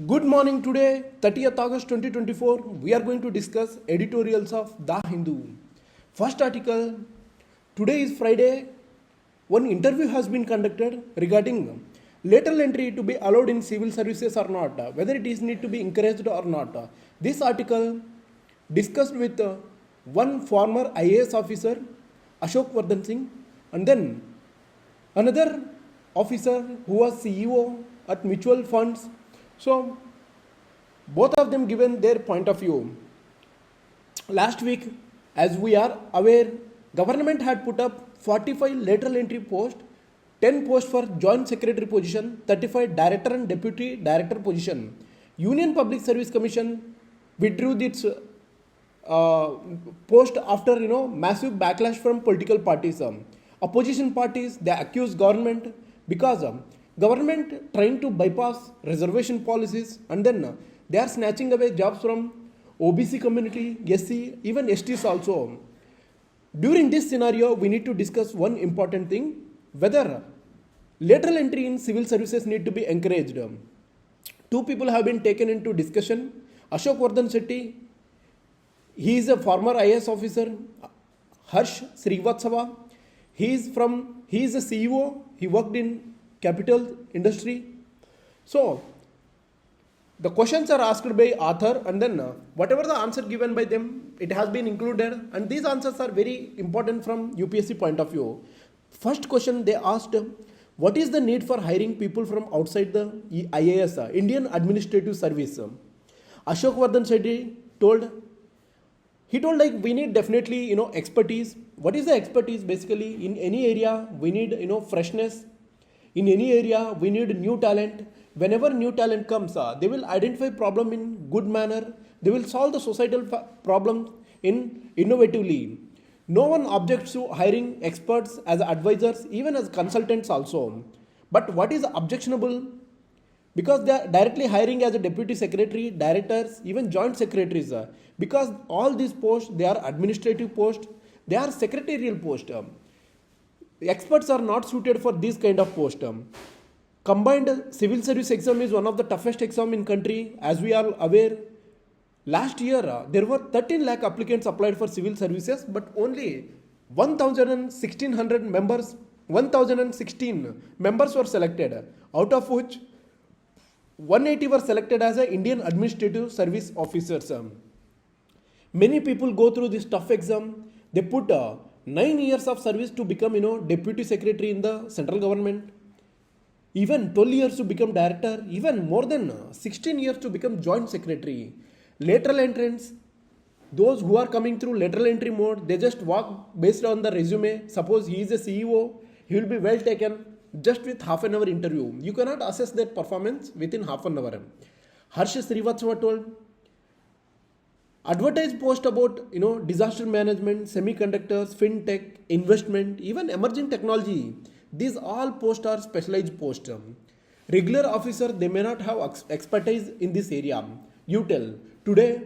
Good morning. Today, 30th August 2024, we are going to discuss editorials of The Hindu. First article. Today is Friday. One interview has been conducted regarding lateral entry to be allowed in civil services or not, whether it is need to be encouraged or not. This article discussed with one former IAS officer, Ashok Vardhan Singh, and then another officer who was CEO at mutual funds. So both of them given their point of view. Last week, as we are aware, government had put up 45 lateral entry posts, 10 posts for joint secretary position, 35 director and deputy director position. Union Public Service Commission withdrew its post after massive backlash from political parties. Opposition parties, they accused government because government trying to bypass reservation policies, and then they are snatching away jobs from OBC community, SC, even STs also. During this scenario, we need to discuss one important thing, whether lateral entry in civil services need to be encouraged. Two people have been taken into discussion. Ashok Vardhan Shetty, he is a former IAS officer. Harsh Srivatsava, he is a CEO, he worked in capital industry. So, the questions are asked by author, and then whatever the answer given by them, it has been included, and these answers are very important from UPSC point of view. First question they asked, what is the need for hiring people from outside the IAS, Indian Administrative Service? Ashok Vardhan Shetty told like we need definitely expertise. What is the expertise? Basically, in any area we need freshness. In any area we need new talent. Whenever new talent comes, they will identify problem in good manner. They will solve the societal problem in innovatively. No one objects to hiring experts as advisors, even as consultants also. But what is objectionable? Because they are directly hiring as a deputy secretary, directors, even joint secretaries. Because all these posts, they are administrative posts, they are secretarial posts. Experts are not suited for this kind of post. Combined civil service exam is one of the toughest exam in country, as we are aware. Last year, there were 13 lakh applicants applied for civil services, but only 1,16 members were selected, out of which 180 were selected as a Indian Administrative Service officers. Many people go through this tough exam. They put 9 years of service to become deputy secretary in the central government. Even 12 years to become director, even more than 16 years to become joint secretary. Lateral entrants, those who are coming through lateral entry mode, they just walk based on the resume. Suppose he is a CEO, he will be well taken just with half an hour interview. You cannot assess their performance within half an hour. Harsh Srivatsava told, advertise post about disaster management, semiconductors, fintech, investment, even emerging technology. These all posts are specialized posts. Regular officer, they may not have expertise in this area. You tell. Today,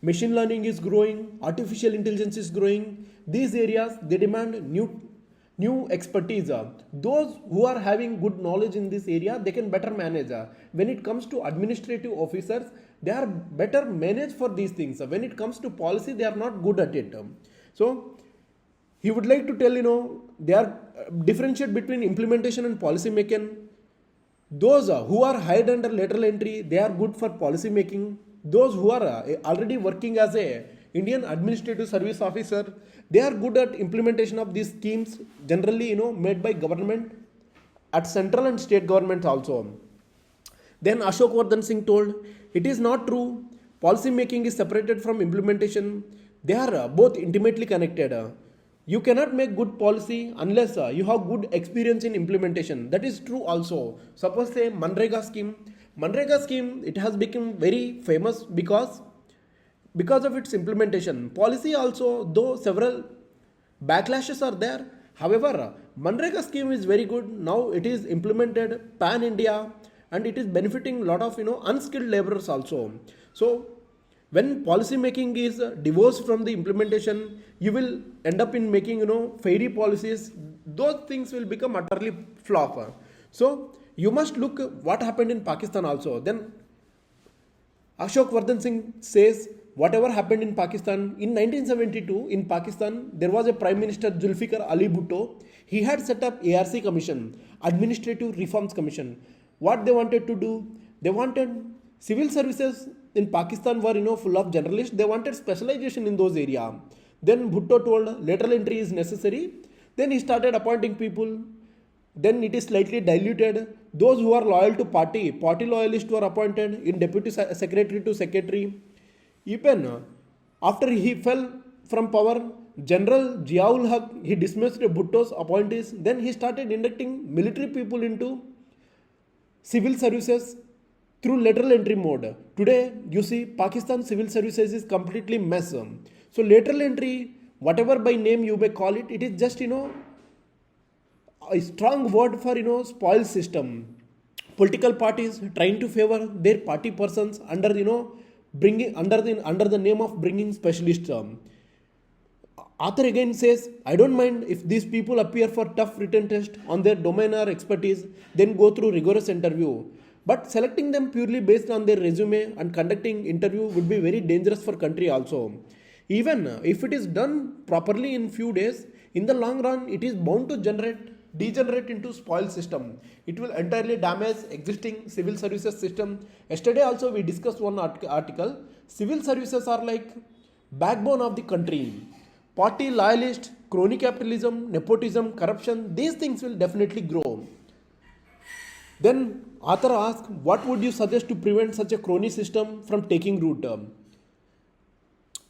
machine learning is growing, artificial intelligence is growing. These areas, they demand new expertise. Those who are having good knowledge in this area, they can better manage. When it comes to administrative officers, they are better managed for these things. When it comes to policy, they are not good at it. So, he would like to tell, they are differentiate between implementation and policy making. Those who are hired under lateral entry, they are good for policy making. Those who are already working as a Indian Administrative Service officer, they are good at implementation of these schemes, generally made by government at central and state governments also. Then Ashok Vardhan Singh told, it is not true. Policy making is separated from implementation. They are both intimately connected. You cannot make good policy unless you have good experience in implementation. That is true also. Suppose say Manrega scheme. Manrega scheme, it has become very famous because of its implementation. Policy also, though several backlashes are there. However, Manrega scheme is very good. Now it is implemented pan-India and it is benefiting a lot of unskilled laborers also. So when policy making is divorced from the implementation, you will end up in making fairy policies. Those things will become utterly flop. So you must look what happened in Pakistan also. Then Ashok Vardhan Singh says whatever happened in Pakistan in 1972 in Pakistan there was a Prime Minister Zulfikar Ali Bhutto. He had set up ARC Commission, Administrative Reforms Commission. What they wanted to do, they wanted civil services in Pakistan were full of generalists. They wanted specialization in those areas. Then Bhutto told lateral entry is necessary. Then he started appointing people. Then it is slightly diluted. Those who are loyal to party loyalists were appointed in deputy secretary to secretary. Even after he fell from power, General Ziaul Haq, he dismissed Bhutto's appointees. Then he started inducting military people into civil services through lateral entry mode. Today, you see, Pakistan civil services is completely mess. So lateral entry, whatever by name you may call it, it is just a strong word for spoil system. Political parties trying to favor their party persons under bringing under the name of bringing specialists. Author again says, I don't mind if these people appear for tough written test on their domain or expertise, then go through rigorous interview. But selecting them purely based on their resume and conducting interview would be very dangerous for country also. Even if it is done properly in few days, in the long run, it is bound to degenerate into spoil system. It will entirely damage existing civil services system. Yesterday also we discussed one article. Civil services are like backbone of the country. Party loyalist, crony capitalism, nepotism, corruption, these things will definitely grow. Then author asks, what would you suggest to prevent such a crony system from taking root?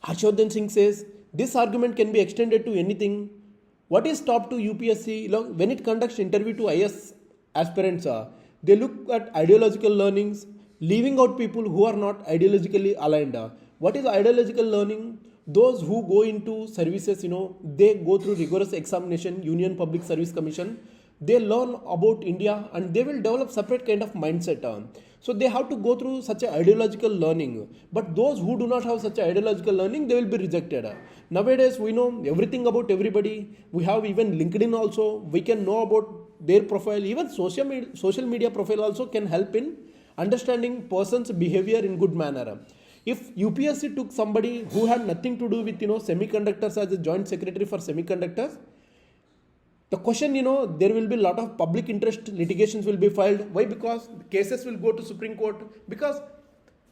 Harshvardhan Singh says, this argument can be extended to anything. What is top to UPSC? When it conducts interview to IS aspirants, they look at ideological learnings, leaving out people who are not ideologically aligned. What is ideological learning? Those who go into services, they go through rigorous examination, Union Public Service Commission. They learn about India and they will develop separate kind of mindset. So they have to go through such a ideological learning. But those who do not have such a ideological learning, they will be rejected. Nowadays, we know everything about everybody. We have even LinkedIn also. We can know about their profile. Even social media profile also can help in understanding person's behavior in good manner. If UPSC took somebody who had nothing to do with semiconductors as a joint secretary for semiconductors, the question, there will be a lot of public interest litigations will be filed. Why? Because cases will go to Supreme Court. Because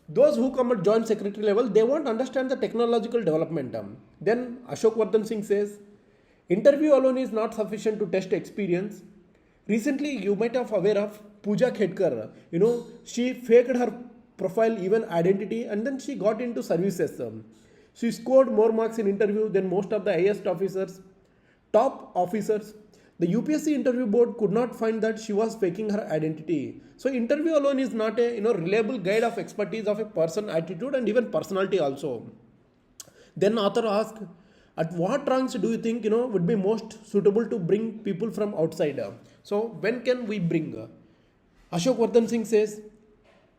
those who come at joint secretary level, they won't understand the technological development. Then Ashok Vardhan Singh says, interview alone is not sufficient to test experience. Recently, you might have aware of Pooja Khedkar. She faked her profile, even identity, and then she got into services. She scored more marks in interview than most of the highest officers, top officers. The UPSC interview board could not find that she was faking her identity. So interview alone is not a reliable guide of expertise of a person, attitude, and even personality also. Then author asks, at what ranks do you think would be most suitable to bring people from outside? So when can we bring? Ashok Vardhan Singh says,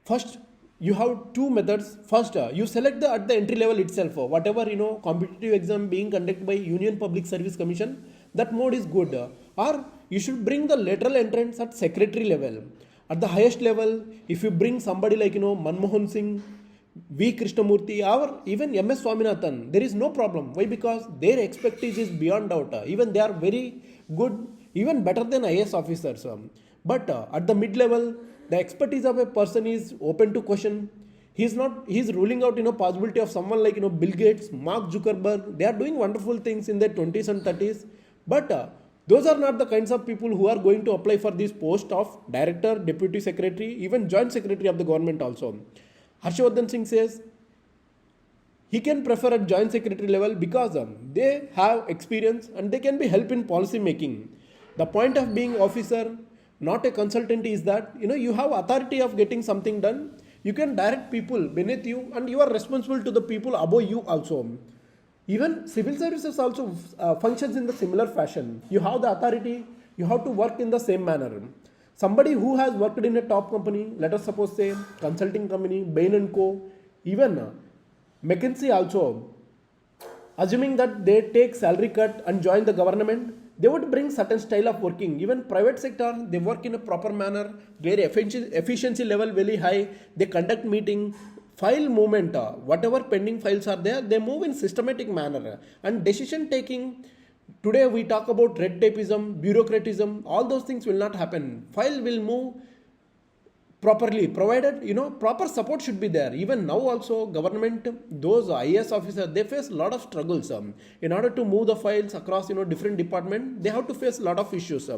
first you have two methods. First, you select at the entry level itself, whatever competitive exam being conducted by Union Public Service Commission, that mode is good. Or you should bring the lateral entrants at secretary level. At the highest level, if you bring somebody like Manmohan Singh, V. Krishnamurthy, or even MS Swaminathan, there is no problem. Why? Because their expertise is beyond doubt. Even they are very good, even better than IS officers. But at the mid level, the expertise of a person is open to question. He is ruling out possibility of someone like Bill Gates, Mark Zuckerberg. They are doing wonderful things in their 20s and 30s. But those are not the kinds of people who are going to apply for this post of director, deputy secretary, even joint secretary of the government also. Harshvardhan Singh says he can prefer at joint secretary level because they have experience and they can be help in policy making. The point of being officer, not a consultant, is that you have authority of getting something done. You can direct people beneath you and you are responsible to the people above you also. Even civil services also functions in the similar fashion. You have the authority, you have to work in the same manner. Somebody who has worked in a top company, let us suppose say consulting company, Bain & Co, even McKinsey also, assuming that they take salary cut and join the government, they would bring certain style of working. Even private sector, they work in a proper manner, their efficiency level very high, they conduct meeting, file movement, whatever pending files are there, they move in systematic manner. And decision taking, today we talk about red tapeism, bureaucratism, all those things will not happen. File will move properly, provided proper support should be there. Even now also government, those IAS officers, they face a lot of struggles. In order to move the files across different department, they have to face a lot of issues.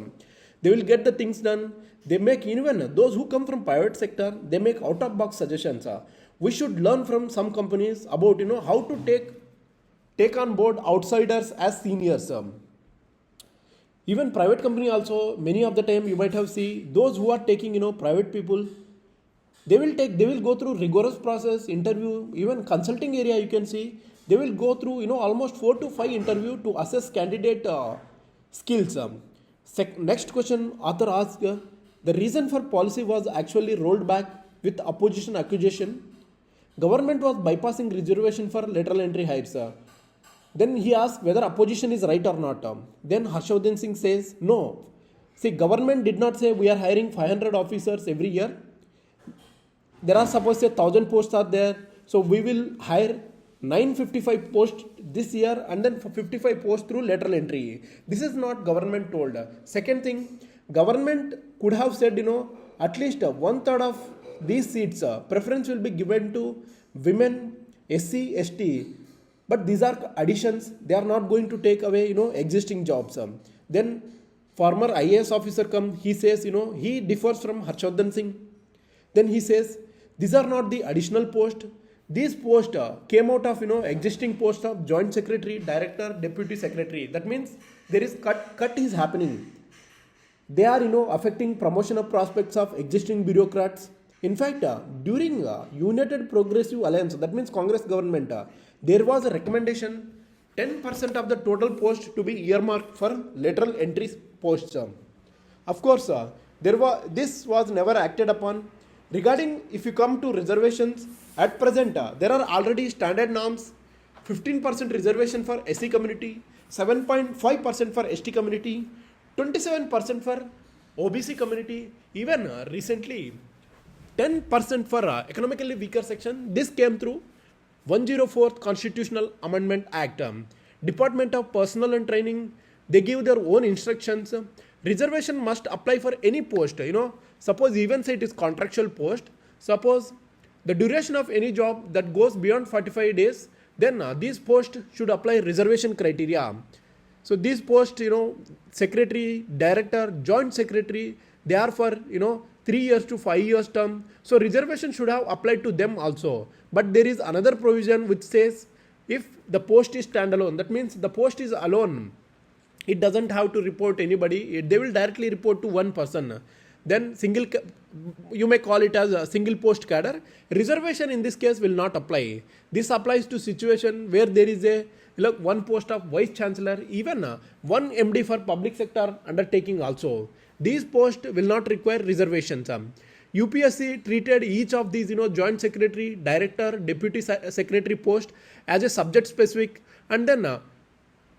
They will get the things done. They make, even those who come from private sector, they make out of box suggestions. We should learn from some companies about how to take on board outsiders as seniors. Even private company also, many of the time you might have seen those who are taking private people, they will go through rigorous process, interview, even consulting area you can see, they will go through almost 4 to 5 interview to assess candidate skills. Next question author asks, the reason for policy was actually rolled back with opposition accusation. Government was bypassing reservation for lateral entry hires. Then he asks whether opposition is right or not. Then Harshvardhan Singh says, no. See, government did not say we are hiring 500 officers every year. There are suppose 1,000 posts are there. So we will hire 955 posts this year and then 55 posts through lateral entry. This is not government told. Second thing, government could have said, at least 1/3 of these seats, preference will be given to women, SC, ST. But these are additions. They are not going to take away, existing jobs. Then former IAS officer comes, he says, he differs from Harshvardhan Singh. Then he says, these are not the additional posts. These posts came out of, existing posts of joint secretary, director, deputy secretary. That means there is cut is happening. They are, affecting promotion of prospects of existing bureaucrats. In fact, during United Progressive Alliance, that means Congress government, there was a recommendation 10% of the total post to be earmarked for lateral entry posts. Of course, this was never acted upon. Regarding, if you come to reservations, at present, there are already standard norms, 15% reservation for SC community, 7.5% for ST community, 27% for OBC community, even recently 10% for economically weaker section. This came through 104th Constitutional Amendment Act. Department of Personnel and Training, they give their own instructions. Reservation must apply for any post. Suppose even say it is contractual post. Suppose the duration of any job that goes beyond 45 days, then these posts should apply reservation criteria. So these posts, secretary, director, joint secretary, they are for 3 years to 5 years term. So reservation should have applied to them also. But there is another provision which says if the post is standalone, that means the post is alone, it doesn't have to report anybody. They will directly report to one person. Then you may call it as a single post cadre. Reservation in this case will not apply. This applies to situation where there is one post of vice chancellor, even one MD for public sector undertaking also. These posts will not require reservations. UPSC treated each of these joint secretary, director, deputy secretary post as a subject specific, and then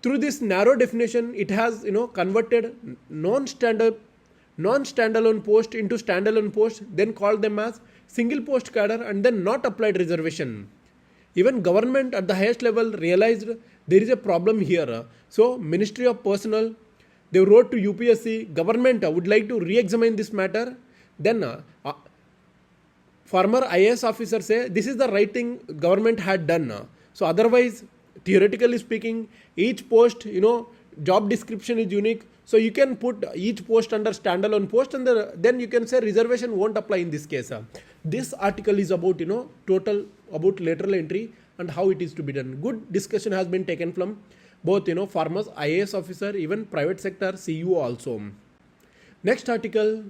through this narrow definition it has converted non-standalone post into standalone post, then called them as single post cadre and then not applied reservation. Even government at the highest level realized there is a problem here. So Ministry of Personnel, they wrote to UPSC, government would like to re-examine this matter. Then former IAS officer say this is the right thing government had done. So otherwise, theoretically speaking, each post, job description is unique. So you can put each post under standalone post and then you can say reservation won't apply in this case. This article is about, total about lateral entry and how it is to be done. Good discussion has been taken from both, farmers, IAS officer, even private sector, CU also. Next article,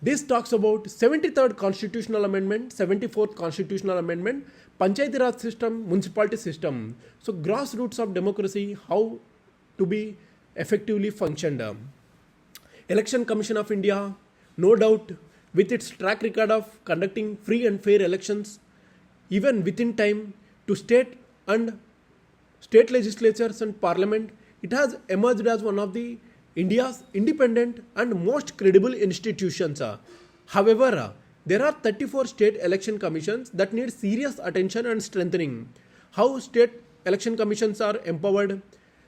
this talks about 73rd Constitutional Amendment, 74th Constitutional Amendment, Panchayati Raj system, municipality system. So grassroots of democracy, how to be effectively functioned. Election Commission of India, no doubt, with its track record of conducting free and fair elections, even within time, to state legislatures and parliament, it has emerged as one of the India's independent and most credible institutions. However, there are 34 state election commissions that need serious attention and strengthening. How state election commissions are empowered?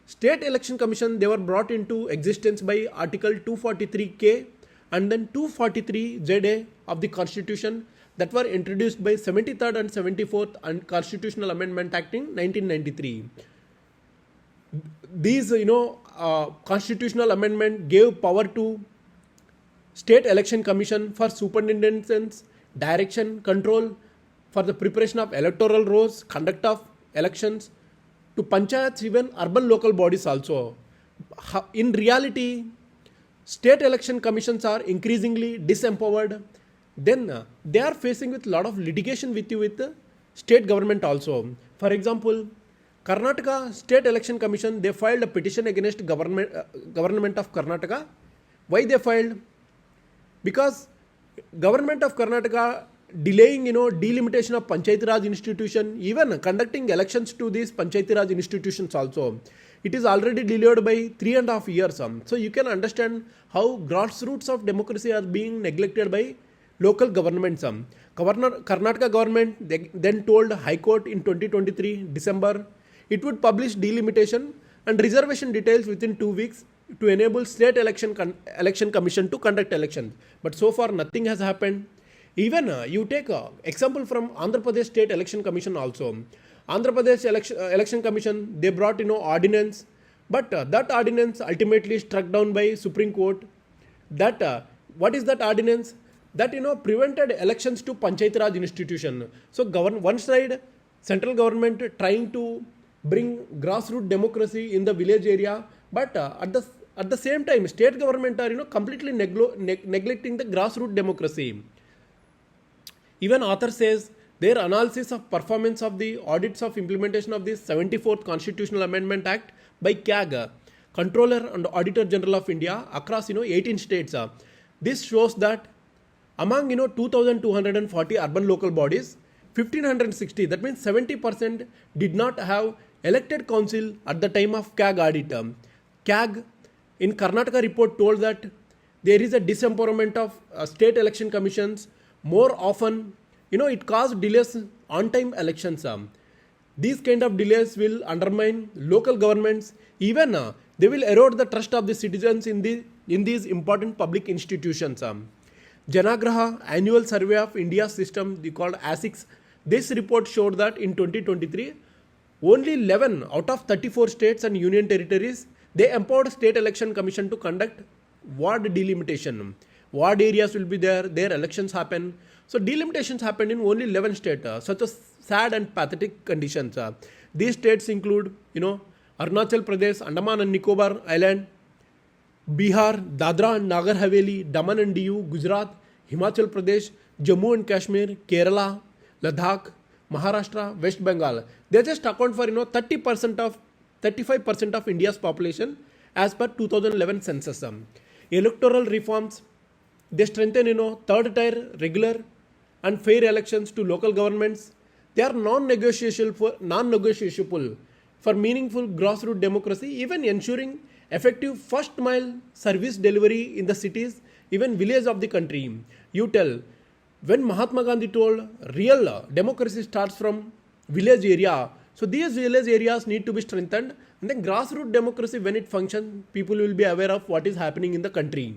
State election commission, they were brought into existence by Article 243K and then 243ZA of the Constitution that were introduced by 73rd and 74th and Constitutional Amendment Act in 1993. These, constitutional amendment gave power to State Election Commission for superintendence, direction, control, for the preparation of electoral rolls, conduct of elections, to panchayats, even urban local bodies also. In reality, state election commissions are increasingly disempowered. Then they are facing with a lot of litigation with the state government also. For example, Karnataka State Election Commission, they filed a petition against government of Karnataka. Why they filed? Because government of Karnataka delaying, delimitation of Panchayati Raj institution, even conducting elections to these Panchayati Raj institutions also. It is already delayed by 3.5 years. So you can understand how grassroots of democracy are being neglected by local governments. Karnataka government then told High Court in 2023 December it would publish delimitation and reservation details within 2 weeks to enable state election commission to conduct elections. But so far nothing has happened. Even you take example from Andhra Pradesh State Election Commission also. Andhra Pradesh Election Commission, they brought ordinance, but that ordinance ultimately struck down by Supreme Court. That what is that ordinance? That prevented elections to Panchayati Raj institution. So one side central government trying to bring grassroots democracy in the village area, but at the same time state government are completely neglecting the grassroots democracy. Even author says their analysis of performance of the audits of implementation of this 74th Constitutional Amendment Act by CAG, Controller and Auditor General of India, across 18 states. This shows that among 2,240 urban local bodies, 1,560, that means 70%, did not have elected council at the time of CAG audit. CAG in Karnataka report told that there is a disempowerment of state election commissions. More often, it caused delays on time elections. These kind of delays will undermine local governments. Even they will erode the trust of the citizens in these important public institutions. Janagraha Annual Survey of India's system, they called ASICS. This report showed that in 2023, only 11 out of 34 states and union territories, they empowered State Election Commission to conduct ward delimitation. Ward areas will be there, their elections happen. So delimitations happened in only 11 states. Such a sad and pathetic conditions. These states include, Arunachal Pradesh, Andaman and Nicobar Island, Bihar, Dadra and Nagar Haveli, Daman and Diu, Gujarat, Himachal Pradesh, Jammu and Kashmir, Kerala, Ladakh, Maharashtra, West Bengal. They just account for 35% of India's population as per 2011 census. Electoral reforms, they strengthen third tier regular and fair elections to local governments. They are non-negotiable for meaningful grassroots democracy, even ensuring effective first mile service delivery in the cities, even villages of the country. You tell, when Mahatma Gandhi told real democracy starts from village area, so these village areas need to be strengthened, and then grassroots democracy, when it functions, people will be aware of what is happening in the country.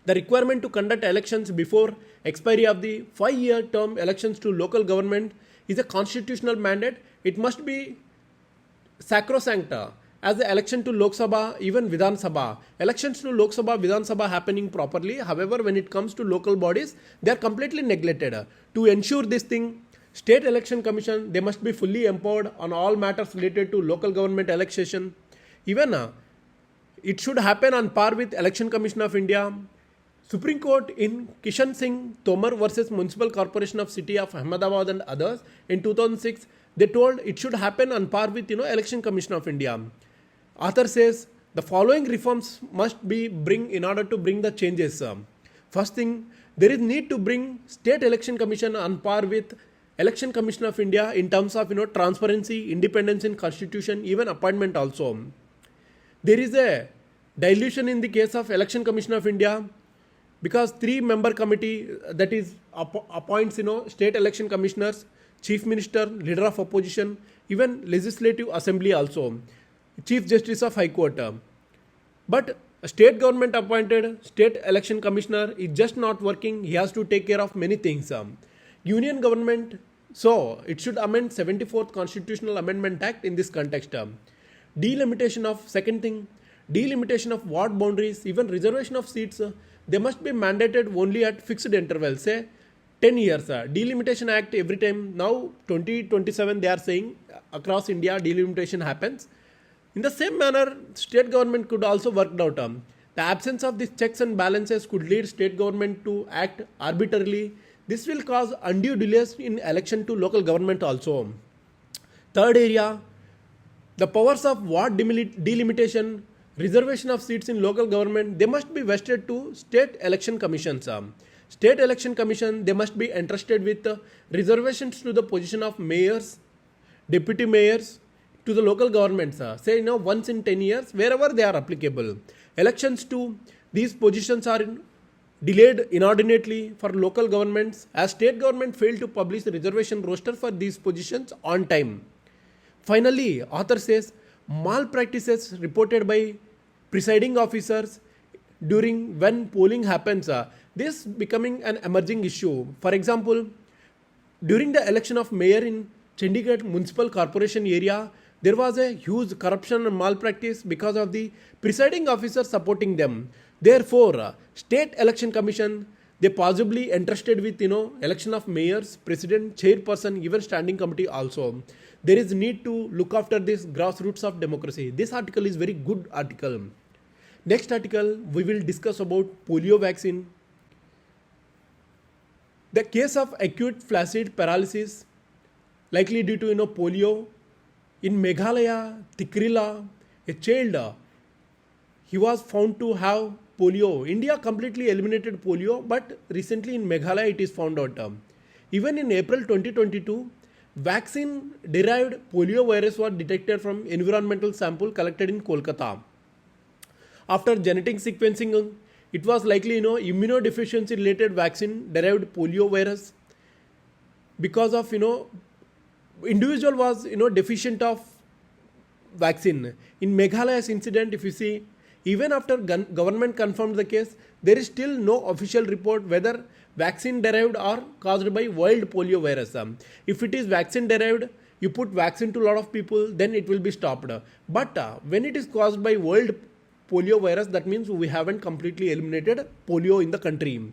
The requirement to conduct elections before expiry of the 5-year term elections to local government is a constitutional mandate. It must be sacrosanct. As the election to Lok Sabha, even Vidhan Sabha, elections to Lok Sabha, Vidhan Sabha happening properly. However, when it comes to local bodies, they are completely neglected. To ensure this thing, State Election Commission, they must be fully empowered on all matters related to local government election. Even it should happen on par with Election Commission of India. Supreme Court in Kishan Singh Tomar versus Municipal Corporation of City of Ahmedabad and others in 2006, they told it should happen on par with Election Commission of India. Author says the following reforms must be bring in order to bring the changes. First thing, there is need to bring State Election Commission on par with Election Commission of India in terms of transparency, independence in constitution, even appointment also. There is a dilution in the case of Election Commission of India because 3-member committee that is appoints state election commissioners, chief minister, leader of opposition, even legislative assembly also, chief justice of high court. But a state government appointed state election commissioner is just not working. He has to take care of many things. Union government, so it should amend 74th Constitutional Amendment Act in this context. Delimitation of, second thing, delimitation of ward boundaries, even reservation of seats, they must be mandated only at fixed intervals, say 10 years. Delimitation Act every time, now 2027 they are saying across India delimitation happens. In the same manner, state government could also work out. The absence of these checks and balances could lead state government to act arbitrarily. This will cause undue delays in election to local government also. Third area, the powers of ward delimitation, reservation of seats in local government, they must be vested to state election commissions. State election commission, they must be entrusted with reservations to the position of mayors, deputy mayors, to the local governments, say once in 10 years, wherever they are applicable. Elections to these positions are delayed inordinately for local governments as state government failed to publish the reservation roster for these positions on time. Finally, author says malpractices reported by presiding officers during when polling happens, this becoming an emerging issue. For example, during the election of mayor in Chandigarh Municipal Corporation area, there was a huge corruption and malpractice because of the presiding officers supporting them. Therefore, state election commission, they possibly entrusted with election of mayors, president, chairperson, even standing committee also. There is need to look after this grassroots of democracy. This article is very good article. Next article, we will discuss about polio vaccine. The case of acute flaccid paralysis likely due to polio. In Meghalaya, Tikrila, a child, he was found to have polio. India completely eliminated polio, but recently in Meghalaya it is found out. Even in April 2022, vaccine-derived polio virus was detected from environmental sample collected in Kolkata. After genetic sequencing, it was likely immunodeficiency-related vaccine-derived polio virus because of individual was deficient of vaccine. In Meghalaya's incident, if you see, even after government confirmed the case, there is still no official report whether vaccine derived or caused by wild polio virus. If it is vaccine derived, you put vaccine to a lot of people, then it will be stopped. But when it is caused by wild polio virus, that means we haven't completely eliminated polio in the country.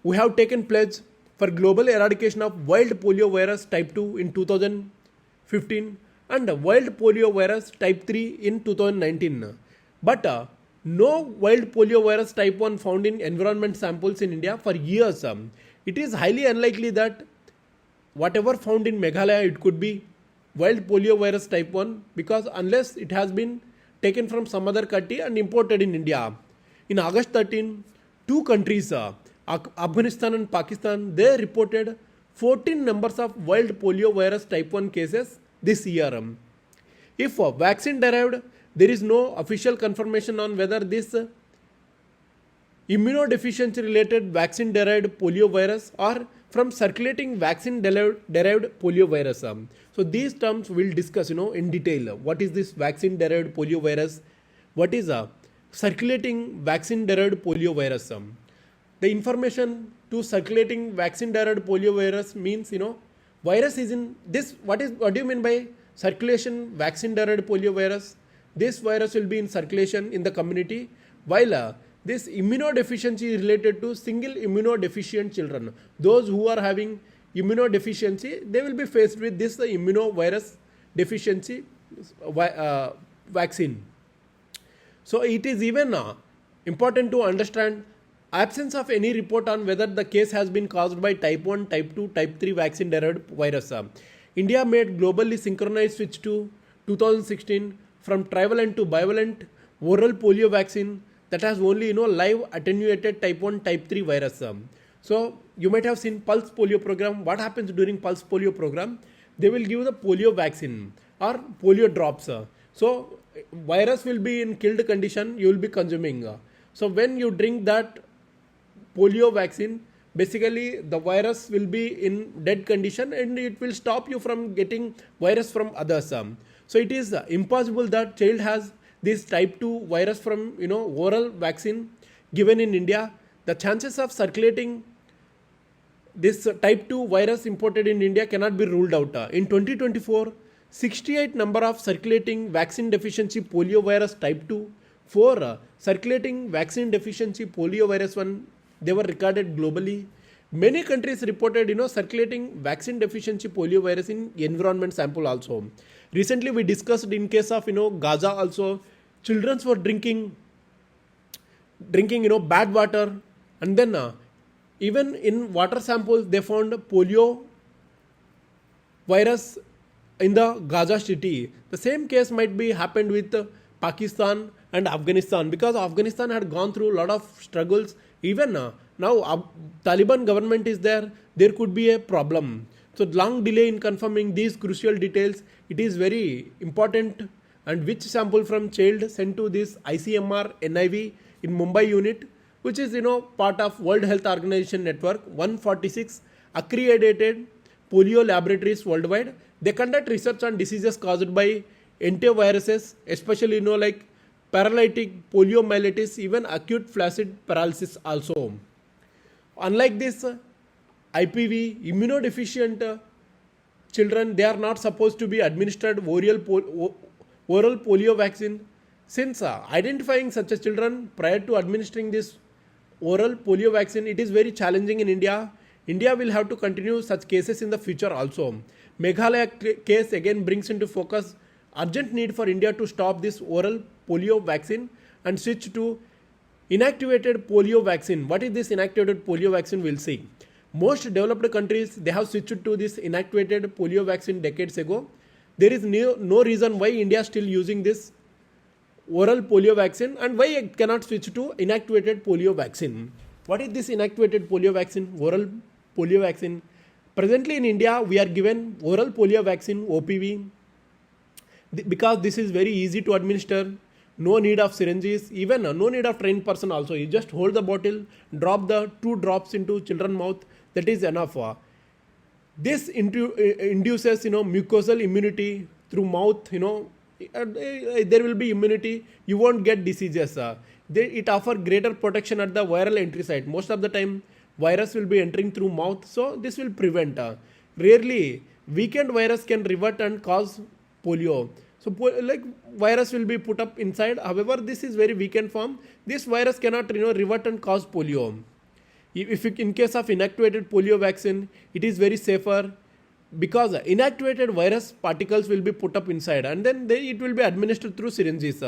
We have taken pledge for global eradication of wild polio virus type 2 in 2015 and wild polio virus type 3 in 2019. But no wild polio virus type 1 found in environment samples in India for years. It is highly unlikely that whatever found in Meghalaya, it could be wild polio virus type 1 because unless it has been taken from some other country and imported in India. In August 13, two countries, Afghanistan and Pakistan, they reported 14 numbers of wild polio virus type 1 cases this year. If vaccine derived, there is no official confirmation on whether this immunodeficiency related vaccine derived polio virus or from circulating vaccine derived polio virus. So these terms we'll discuss in detail. What is this vaccine derived polio virus? What is a circulating vaccine derived polio virus? The information to circulating vaccine derived polio virus means virus is in this. What do you mean by circulation vaccine derived polio virus? This virus will be in circulation in the community while this immunodeficiency is related to single immunodeficient children. Those who are having immunodeficiency, they will be faced with this immunovirus deficiency vaccine. So it is even important to understand absence of any report on whether the case has been caused by type 1, type 2, type 3 vaccine derived virus. India made globally synchronized switch to 2016 from trivalent to bivalent oral polio vaccine that has only live attenuated type 1, type 3 virus. So you might have seen pulse polio program. What happens during pulse polio program? They will give the polio vaccine or polio drops. So virus will be in killed condition, you will be consuming. So when you drink that polio vaccine, basically the virus will be in dead condition and it will stop you from getting virus from others. So it is impossible that child has this type 2 virus from oral vaccine given in India. The chances of circulating this type 2 virus imported in India cannot be ruled out. In 2024, 68 number of circulating vaccine deficiency polio virus type 2, 4 circulating vaccine deficiency polio virus 1, they were recorded globally. Many countries reported circulating vaccine deficiency polio virus in environment sample also. Recently we discussed in case of Gaza also, children were drinking bad water, and then even in water samples they found polio virus in the Gaza city. The same case might be happened with Pakistan and Afghanistan, because Afghanistan had gone through a lot of struggles. Even now Taliban government is there could be a problem. So long delay in confirming these crucial details. It is very important. And which sample from child sent to this ICMR NIV in Mumbai unit, which is part of World Health Organization network, 146 accredited polio laboratories worldwide. They conduct research on diseases caused by enteroviruses, especially like paralytic poliomyelitis, even acute flaccid paralysis also. Unlike this IPV, immunodeficient children, they are not supposed to be administered oral polio vaccine. Since identifying such a children prior to administering this oral polio vaccine, it is very challenging in India. India will have to continue such cases in the future also. Meghalaya case again brings into focus urgent need for India to stop this oral polio vaccine and switch to inactivated polio vaccine. What is this inactivated polio vaccine? We'll see. Most developed countries, they have switched to this inactivated polio vaccine decades ago. There is no reason why India is still using this oral polio vaccine, and why it cannot switch to inactivated polio vaccine. What is this inactivated polio vaccine, oral polio vaccine? Presently in India, we are given oral polio vaccine, OPV, because this is very easy to administer. No need of syringes, even no need of trained person also. You just hold the bottle, drop the 2 drops into children's mouth. That is enough. This induces mucosal immunity through mouth. There will be immunity. You won't get diseases. It offers greater protection at the viral entry site. Most of the time, virus will be entering through mouth, so this will prevent. Rarely, weakened virus can revert and cause polio. So virus will be put up inside. However, this is very weakened form. This virus cannot revert and cause polio. If in case of inactivated polio vaccine, it is very safer, because inactivated virus particles will be put up inside, and then it will be administered through syringes.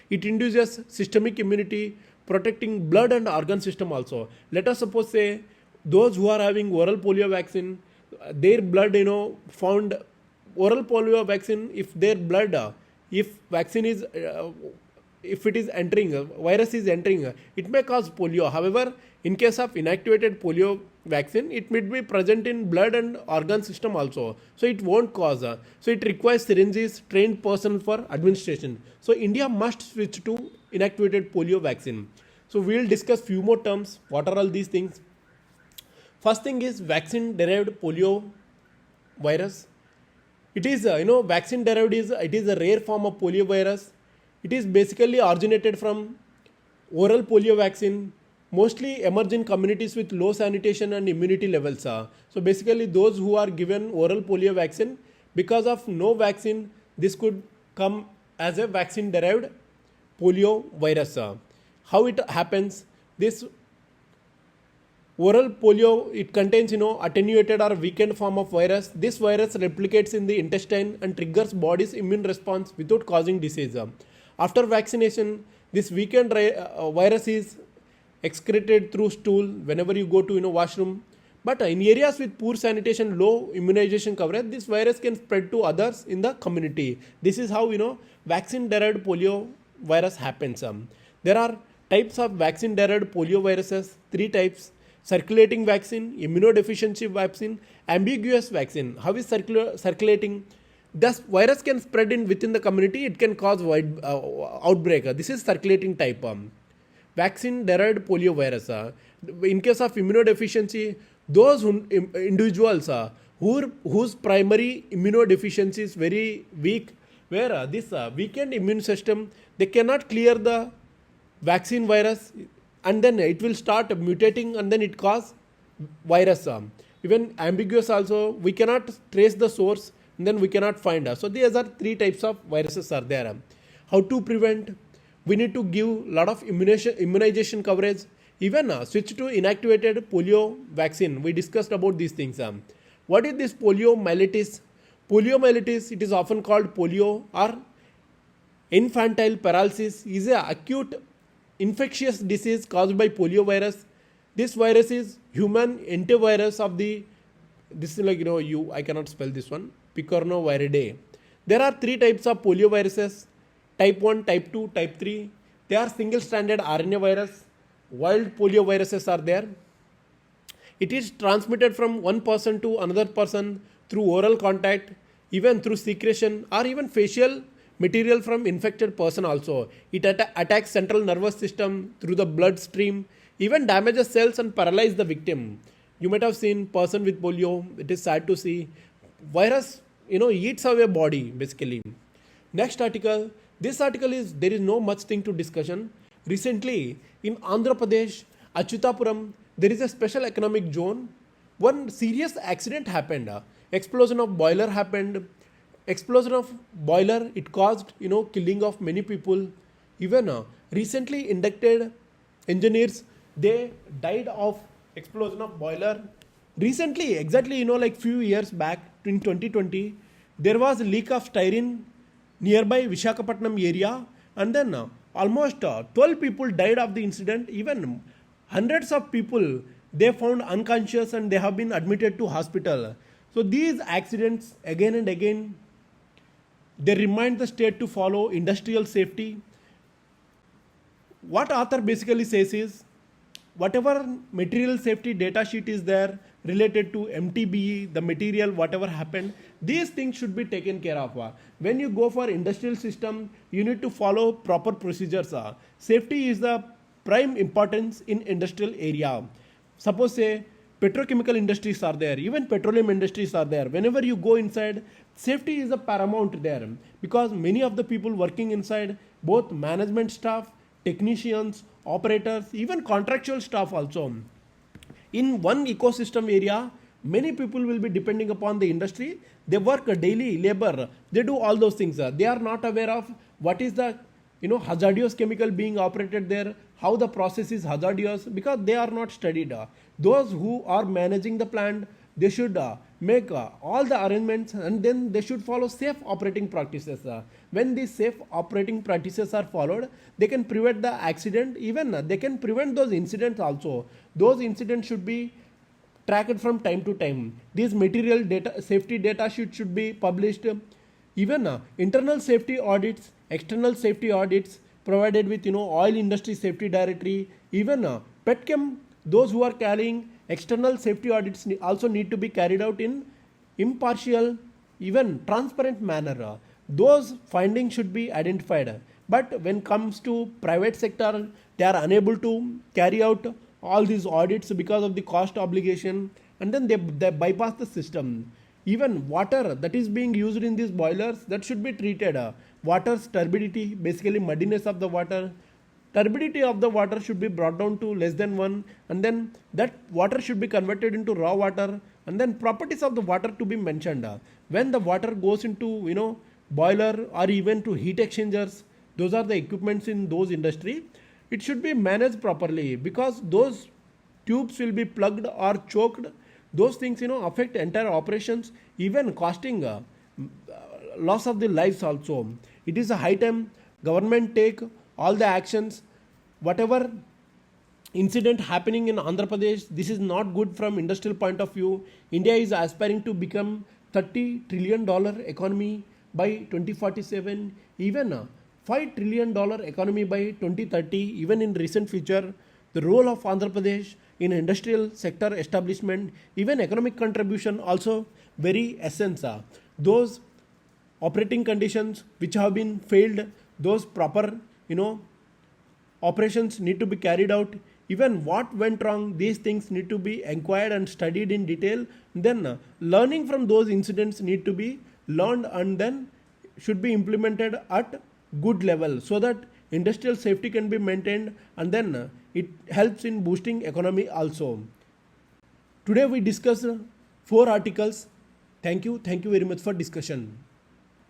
It induces systemic immunity, protecting blood and organ system also. Let us suppose say those who are having oral polio vaccine, their blood found oral polio vaccine, if their blood if vaccine is if it is entering, virus is entering, it may cause polio. However, in case of inactivated polio vaccine, it may be present in blood and organ system also, so it won't cause. So it requires syringes, trained person for administration. So India must switch to inactivated polio vaccine. So we will discuss few more terms. What are all these things? First thing is vaccine derived polio virus. It is vaccine derived it is a rare form of polio virus. It is basically originated from oral polio vaccine, mostly emerge in communities with low sanitation and immunity levels. So basically those who are given oral polio vaccine, because of no vaccine, this could come as a vaccine derived polio virus. How it happens? This oral polio, it contains attenuated or weakened form of virus. This virus replicates in the intestine and triggers body's immune response without causing disease. After vaccination, this weakened virus is excreted through stool whenever you go to washroom. But in areas with poor sanitation, low immunization coverage, this virus can spread to others in the community. This is how vaccine derived polio virus happens. There are types of vaccine derived polio viruses, 3 types: circulating vaccine, immunodeficiency vaccine, ambiguous vaccine. How is circulating? Thus virus can spread within the community. It can cause wide outbreak. This is circulating type. vaccine-derived polio virus. In case of immunodeficiency, those individuals whose primary immunodeficiency is very weak, where this weakened immune system, they cannot clear the vaccine virus, and then it will start mutating, and then it cause virus. Even ambiguous also, we cannot trace the source, and then we cannot find. So these are three types of viruses are there. How to prevent? We need to give lot of immunization coverage. Even switch to inactivated polio vaccine. We discussed about these things. What is this poliomyelitis? Poliomyelitis, it is often called polio or infantile paralysis, is an acute infectious disease caused by poliovirus. This virus is human antivirus of the, this is like, I cannot spell this one, picornaviridae. There are three types of polioviruses, type 1, type 2, type 3. They are single-stranded RNA virus. Wild polioviruses are there. It is transmitted from one person to another person through oral contact, even through secretion or even facial material from infected person also. It attacks central nervous system through the bloodstream, even damages cells and paralyzes the victim. You might have seen person with polio. It is sad to see. Virus, eats away body basically. Next article. This article is, there is no much thing to discussion. Recently, in Andhra Pradesh, Achyutapuram, there is a special economic zone. One serious accident happened. Explosion of boiler happened. Explosion of boiler, it caused, killing of many people. Even recently inducted engineers, they died of explosion of boiler. Recently, exactly, like few years back in 2020, there was a leak of styrene nearby Visakhapatnam area, and then almost 12 people died of the incident. Even hundreds of people they found unconscious and they have been admitted to hospital. So these accidents again and again, they remind the state to follow industrial safety. What author basically says is, whatever material safety data sheet is there related to MTBE, the material, whatever happened, these things should be taken care of. When you go for industrial system, you need to follow proper procedures. Safety is the prime importance in industrial area. Suppose say petrochemical industries are there, even petroleum industries are there. Whenever you go inside, safety is a paramount there, because many of the people working inside, both management staff, technicians, operators, even contractual staff also. In one ecosystem area, many people will be depending upon the industry. They work daily labor. They do all those things. They are not aware of what is the hazardous chemical being operated there, how the process is hazardous, because they are not studied. Those who are managing the plant, they should make all the arrangements, and then they should follow safe operating practices. When these safe operating practices are followed, they can prevent the accident. Even they can prevent those incidents also. Those incidents should be tracked from time to time. These material data, safety data should be published. Even internal safety audits, external safety audits provided with oil industry safety directory. Even petchem, those who are carrying external safety audits also need to be carried out in impartial, even transparent manner. Those findings should be identified. But when it comes to private sector, they are unable to carry out all these audits because of the cost obligation, and then they bypass the system. Even water that is being used in these boilers, that should be treated. Water's turbidity, basically muddiness of the water, turbidity of the water should be brought down to less than 1, and then that water should be converted into raw water, and then properties of the water to be mentioned. When the water goes into boiler or even to heat exchangers, those are the equipments in those industry, it should be managed properly, because those tubes will be plugged or choked. Those things affect entire operations, even costing loss of the lives also. It is a high time government take all the actions. Whatever incident happening in Andhra Pradesh, this is not good from industrial point of view. India is aspiring to become $30 trillion economy by 2047, even $5 trillion economy by 2030. Even in recent future, the role of Andhra Pradesh in industrial sector establishment, even economic contribution also very essence. Those operating conditions which have been failed, those proper operations need to be carried out, even what went wrong, these things need to be inquired and studied in detail. Then learning from those incidents need to be learned and then should be implemented at good level so that industrial safety can be maintained, and then it helps in boosting economy also. Today we discussed 4 articles. Thank you very much for discussion.